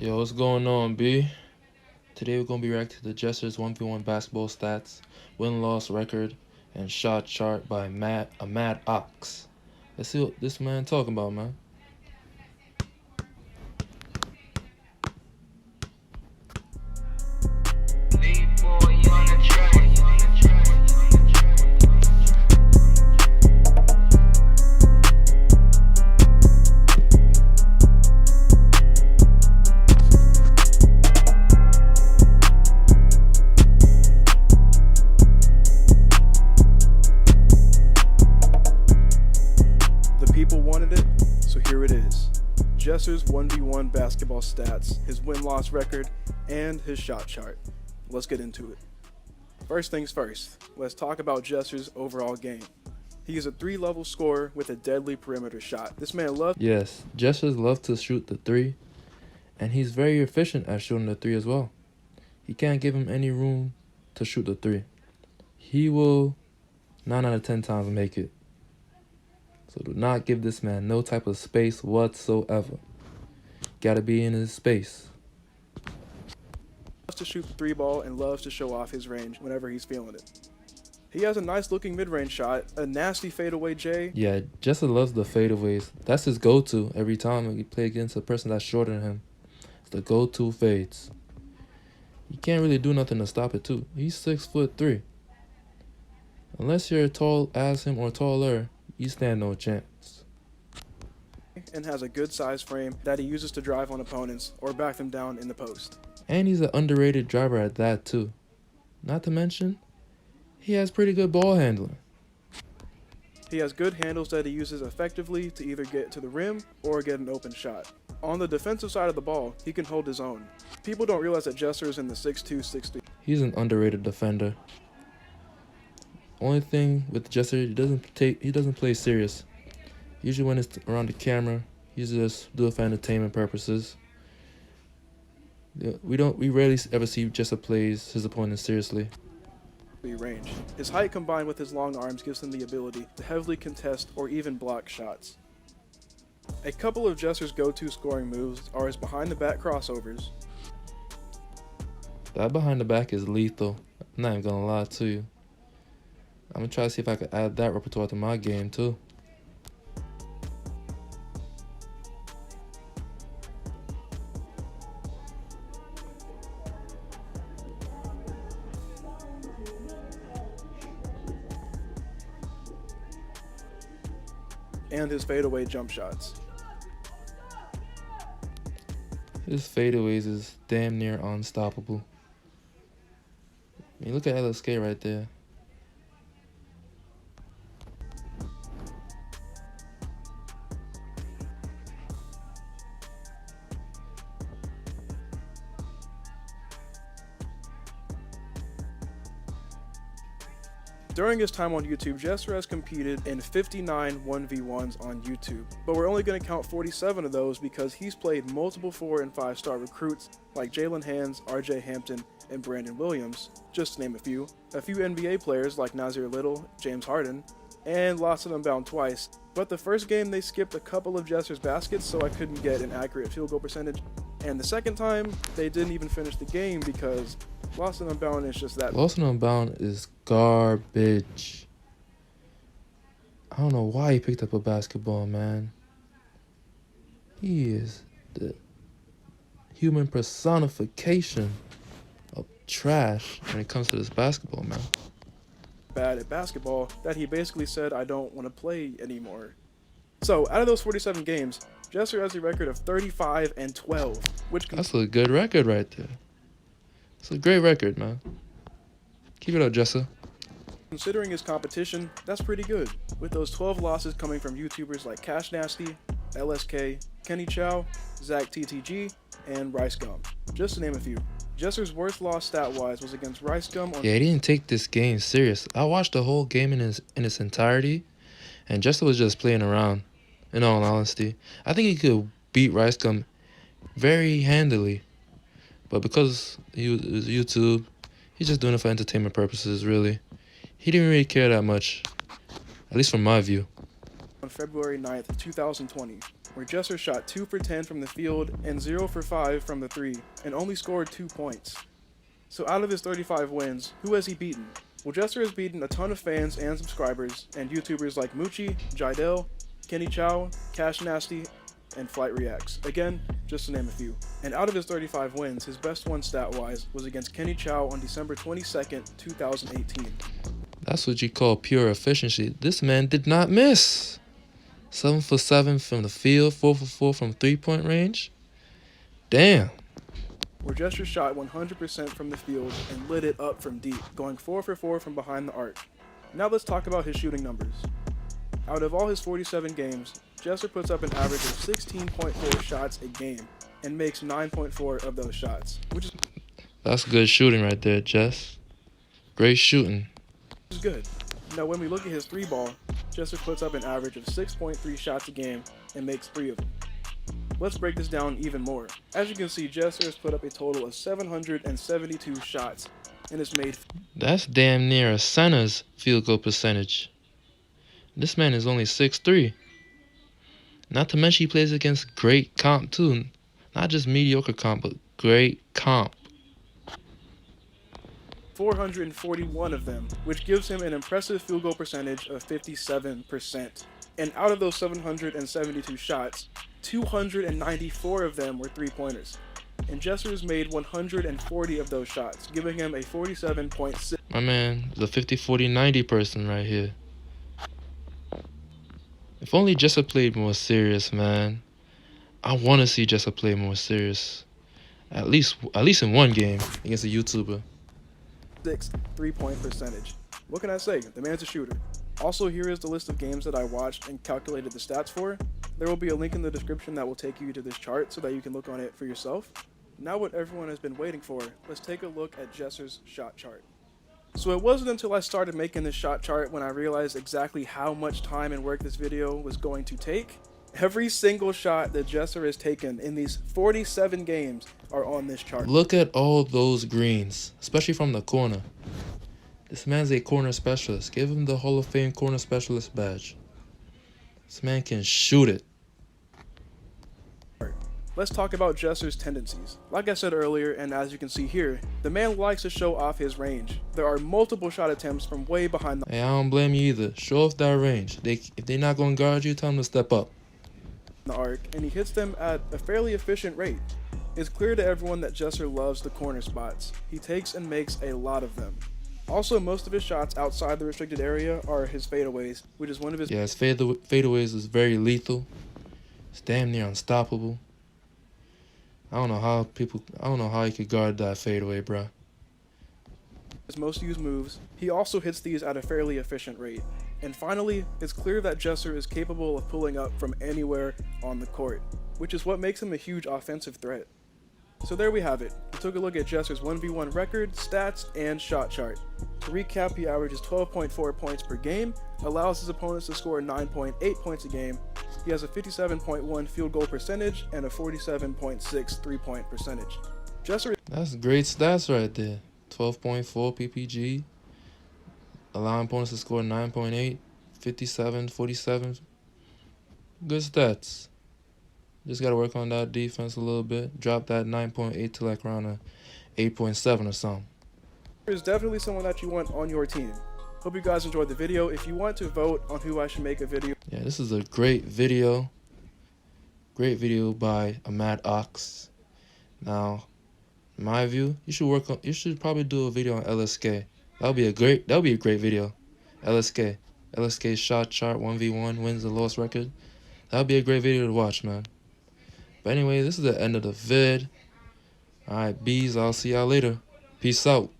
Yo, what's going on, B? Today we're gonna be reacting to the Jesser'S 1v1 basketball stats, win-loss record, and shot chart by Mad Ox. Let's see what this man talking about, man. The people wanted it, so here it is. Jesser'S 1v1 basketball stats, his win-loss record, and his shot chart. Let's get into it. First things first, let's talk about Jesser'S overall game. He is a 3-level scorer with a deadly perimeter shot. This man loves. Yes, Jesser'S loves to shoot the three, and he's very efficient at shooting the three as well. He can't give him any room to shoot the three. He will 9 out of 10 times make it. So do not give this man no type of space whatsoever. Gotta be in his space. Loves to shoot the 3-ball and loves to show off his range whenever he's feeling it. He has a nice looking mid-range shot, a nasty fadeaway J. Yeah, Jesser loves the fadeaways. That's his go-to every time he play against a person that's shorter than him. It's the go-to fades. You can't really do nothing to stop it too. He's 6'3". Unless you're tall as him or taller, you stand no chance. And has a good size frame that he uses to drive on opponents or back them down in the post. And he's an underrated driver at that too. Not to mention, he has pretty good ball handling. He has good handles that he uses effectively to either get to the rim or get an open shot. On the defensive side of the ball, he can hold his own. People don't realize that Jesser is in the 6'2", 6'3". He's an underrated defender. Only thing with Jesser, he doesn't play serious. Usually when it's around the camera, he's just do it for entertainment purposes. We rarely ever see Jesser plays his opponents seriously. Range. His height combined with his long arms gives him the ability to heavily contest or even block shots. A couple of Jesser's go-to scoring moves are his behind-the-back crossovers. That behind the back is lethal. I'm not even gonna lie to you. I'm gonna try to see if I can add that repertoire to my game too. And his fadeaway jump shots. His fadeaways is damn near unstoppable. I mean, look at LSK right there. During his time on YouTube, Jesser has competed in 59 1v1s on YouTube, but we're only going to count 47 of those because he's played multiple 4- and 5-star recruits like Jalen Hands, RJ Hampton, and Brandon Williams, just to name a few NBA players like Nasir Little, James Harden, and lost in Unbound twice. But the first game they skipped a couple of Jesser's baskets so I couldn't get an accurate field goal percentage, and the second time they didn't even finish the game because Lost and Unbound is just that. Lost and Unbound is garbage. I don't know why he picked up a basketball, man. He is the human personification of trash when it comes to this basketball, man. Bad at basketball that he basically said, I don't want to play anymore. So out of those 47 games, Jesser has a record of 35-12, which That's a good record right there. It's a great record, man. Keep it up, Jesser. Considering his competition, that's pretty good, with those 12 losses coming from YouTubers like Cash Nasty, LSK, Kenny Chow, Zach TTG, and Rice Gum, just to name a few. Jesser's worst loss stat-wise was against Rice Gum on. Yeah, he didn't take this game serious. I watched the whole game in its entirety, and Jesser was just playing around, in all honesty. I think he could beat Rice Gum very handily. But because it was YouTube, he's just doing it for entertainment purposes, really. He didn't really care that much, at least from my view. On February 9th, 2020, where Jesser shot 2 for 10 from the field and 0 for 5 from the 3, and only scored 2 points. So out of his 35 wins, who has he beaten? Well, Jesser has beaten a ton of fans and subscribers, and YouTubers like Moochie, Jidel, Kenny Chow, Cash Nasty, and Flight Reacts. Again, just to name a few. And out of his 35 wins, his best one stat-wise was against Kenny Chow on December 22nd, 2018. That's what you call pure efficiency. This man did not miss. 7 for 7 from the field, 4 for 4 from three-point range. Damn. Where Jesser shot 100% from the field and lit it up from deep, going 4 for 4 from behind the arc. Now let's talk about his shooting numbers. Out of all his 47 games, Jesser puts up an average of 16.4 shots a game and makes 9.4 of those shots, which That's good shooting right there, Jess. Great shooting. is good. Now when we look at his 3-ball, Jesser puts up an average of 6.3 shots a game and makes 3 of them. Let's break this down even more. As you can see, Jesser has put up a total of 772 shots and has made... That's damn near a center's field goal percentage. This man is only 6'3". Not to mention he plays against great comp too. Not just mediocre comp, but great comp. 441 of them, which gives him an impressive field goal percentage of 57%. And out of those 772 shots, 294 of them were 3-pointers. And Jesser's made 140 of those shots, giving him a 47.6. My man, the 50-40-90 person right here. If only Jesser played more serious, man. I want to see Jesser play more serious. At least in one game against a YouTuber. 6 3-point percentage. What can I say? The man's a shooter. Also, here is the list of games that I watched and calculated the stats for. There will be a link in the description that will take you to this chart so that you can look on it for yourself. Now what everyone has been waiting for, let's take a look at Jesser's shot chart. So it wasn't until I started making this shot chart when I realized exactly how much time and work this video was going to take. Every single shot that Jesser has taken in these 47 games are on this chart. Look at all those greens, especially from the corner. This man's a corner specialist. Give him the Hall of Fame corner specialist badge. This man can shoot it. Let's talk about Jesser's tendencies. Like I said earlier, and as you can see here, the man likes to show off his range. There are multiple shot attempts from way behind Hey, I don't blame you either. Show off that range. If they're not going to guard you, tell them to step up. the arc, and he hits them at a fairly efficient rate. It's clear to everyone that Jesser loves the corner spots. He takes and makes a lot of them. Also, most of his shots outside the restricted area are his fadeaways, which is one of his... Yeah, his fadeaways is very lethal. It's damn near unstoppable. I don't know how he could guard that fadeaway, bruh. his most used moves. He also hits these at a fairly efficient rate. And finally, it's clear that Jesser is capable of pulling up from anywhere on the court, which is what makes him a huge offensive threat. So there we have it. We took a look at Jesser's 1v1 record, stats, and shot chart. To recap, he averages 12.4 points per game, allows his opponents to score 9.8 points a game. He has a 57.1 field goal percentage and a 47.6 3-point percentage. Jesser... That's great stats right there. 12.4 PPG, allowing opponents to score 9.8, 57, 47. Good stats. Just got to work on that defense a little bit. Drop that 9.8 to like around a 8.7 or something. is definitely someone that you want on your team. Hope you guys enjoyed the video. If you want to vote on who I should make a video... Yeah, this is a great video. Great video by Ahmad Ox. Now, in my view, you should probably do a video on LSK. That'll be a great video. LSK shot chart 1v1 wins and loss record. That'll be a great video to watch, man. But anyway, this is the end of the vid. Alright, bees, I'll see y'all later. Peace out.